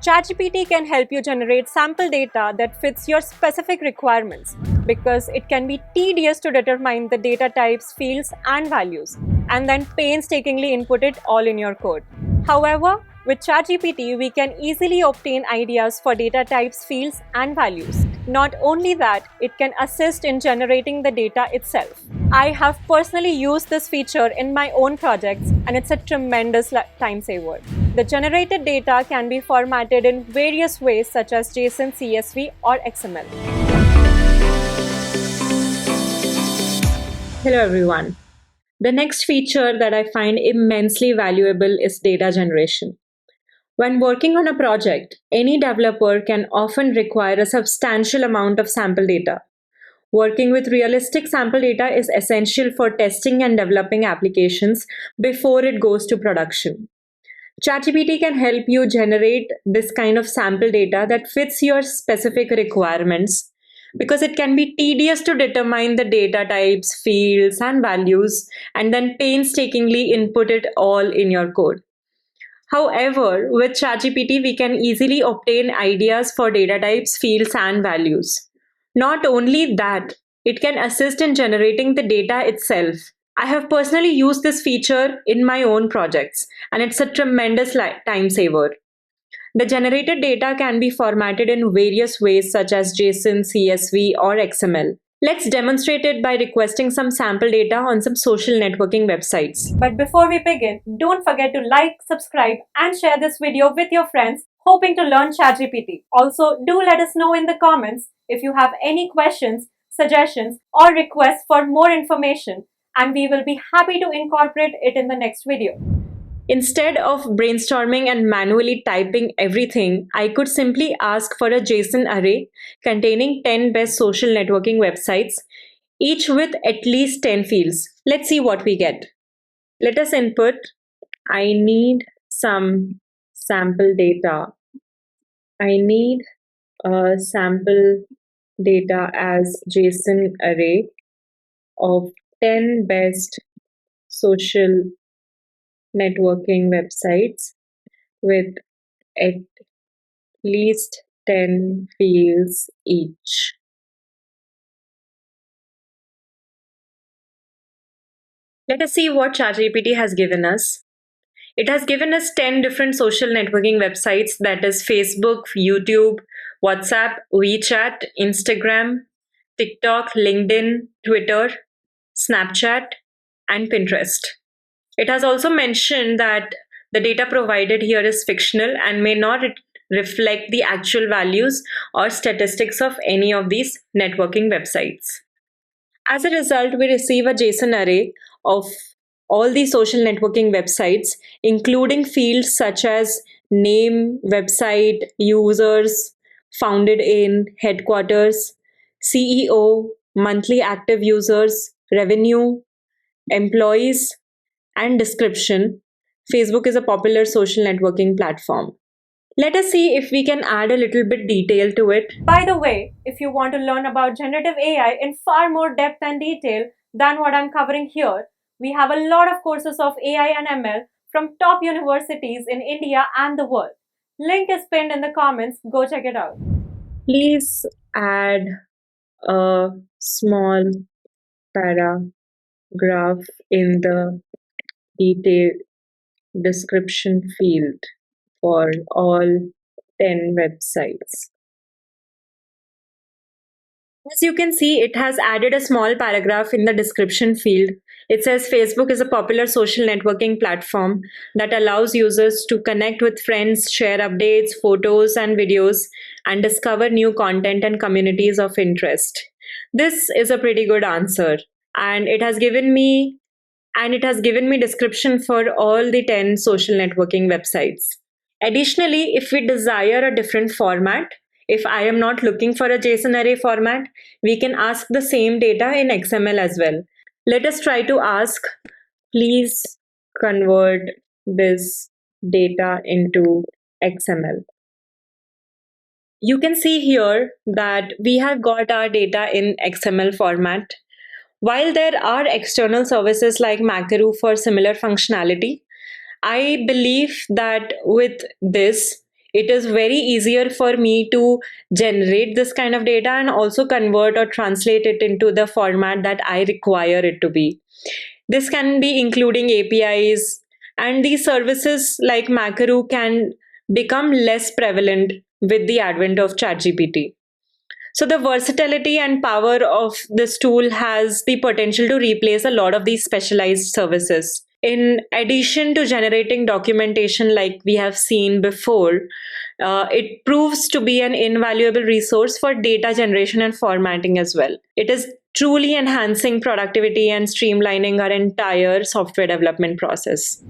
ChatGPT can help you generate sample data that fits your specific requirements because it can be tedious to determine the data types, fields, and values, and then painstakingly input it all in your code. However, with ChatGPT, we can easily obtain ideas for data types, fields, and values. Not only that, it can assist in generating the data itself. I have personally used this feature in my own projects, and it's a tremendous time saver. The generated data can be formatted in various ways such as JSON, CSV, or XML. Hello everyone. The next feature that I find immensely valuable is data generation. When working on a project, any developer can often require a substantial amount of sample data. Working with realistic sample data is essential for testing and developing applications before it goes to production. ChatGPT can help you generate this kind of sample data that fits your specific requirements because it can be tedious to determine the data types, fields, and values, and then painstakingly input it all in your code. However, with ChatGPT, we can easily obtain ideas for data types, fields, and values. Not only that, it can assist in generating the data itself. I have personally used this feature in my own projects, and it's a tremendous time saver. The generated data can be formatted in various ways such as JSON, CSV, or XML. Let's demonstrate it by requesting some sample data on some social networking websites. But before we begin, don't forget to like, subscribe, and share this video with your friends hoping to learn ChatGPT. Also, do let us know in the comments if you have any questions, suggestions, or requests for more information, and we will be happy to incorporate it in the next video. Instead of brainstorming and manually typing everything, I could simply ask for a JSON array containing 10 best social networking websites, each with at least 10 fields. Let's see what we get. Let us input, I need some sample data. I need a sample data as JSON array of 10 best social networking websites with at least 10 fields each. Let us see what ChatGPT has given us. It has given us 10 different social networking websites, that is Facebook, YouTube, WhatsApp, WeChat, Instagram, TikTok, LinkedIn, Twitter, Snapchat, and Pinterest. It has also mentioned that the data provided here is fictional and may not reflect the actual values or statistics of any of these networking websites. As a result, we receive a JSON array of all the social networking websites, including fields such as name, website, users, founded in, headquarters, CEO, monthly active users, revenue, employees, and description. Facebook is a popular social networking platform. Let us see if we can add a little bit detail to it. By the way, if you want to learn about generative AI in far more depth and detail than what I'm covering here, we have a lot of courses of AI and ML from top universities in India and the world. Link is pinned in the comments. Go check it out. Please add a small paragraph in the detailed description field for all 10 websites. As you can see, it has added a small paragraph in the description field. It says Facebook is a popular social networking platform that allows users to connect with friends, share updates, photos, and videos, and discover new content and communities of interest. This is a pretty good answer, and it has given me description for all the 10 social networking websites. Additionally, if we desire a different format, if I am not looking for a JSON array format, we can ask the same data in XML as well. Let us try to ask, please convert this data into XML. You can see here that we have got our data in XML format. While there are external services like Macaru for similar functionality, I believe that with this, It is very easier for me to generate this kind of data and also convert or translate it into the format that I require it to be. This can be including APIs, and these services like Macaru can become less prevalent with the advent of ChatGPT. So the versatility and power of this tool has the potential to replace a lot of these specialized services. In addition to generating documentation like we have seen before, it proves to be an invaluable resource for data generation and formatting as well. It is truly enhancing productivity and streamlining our entire software development process.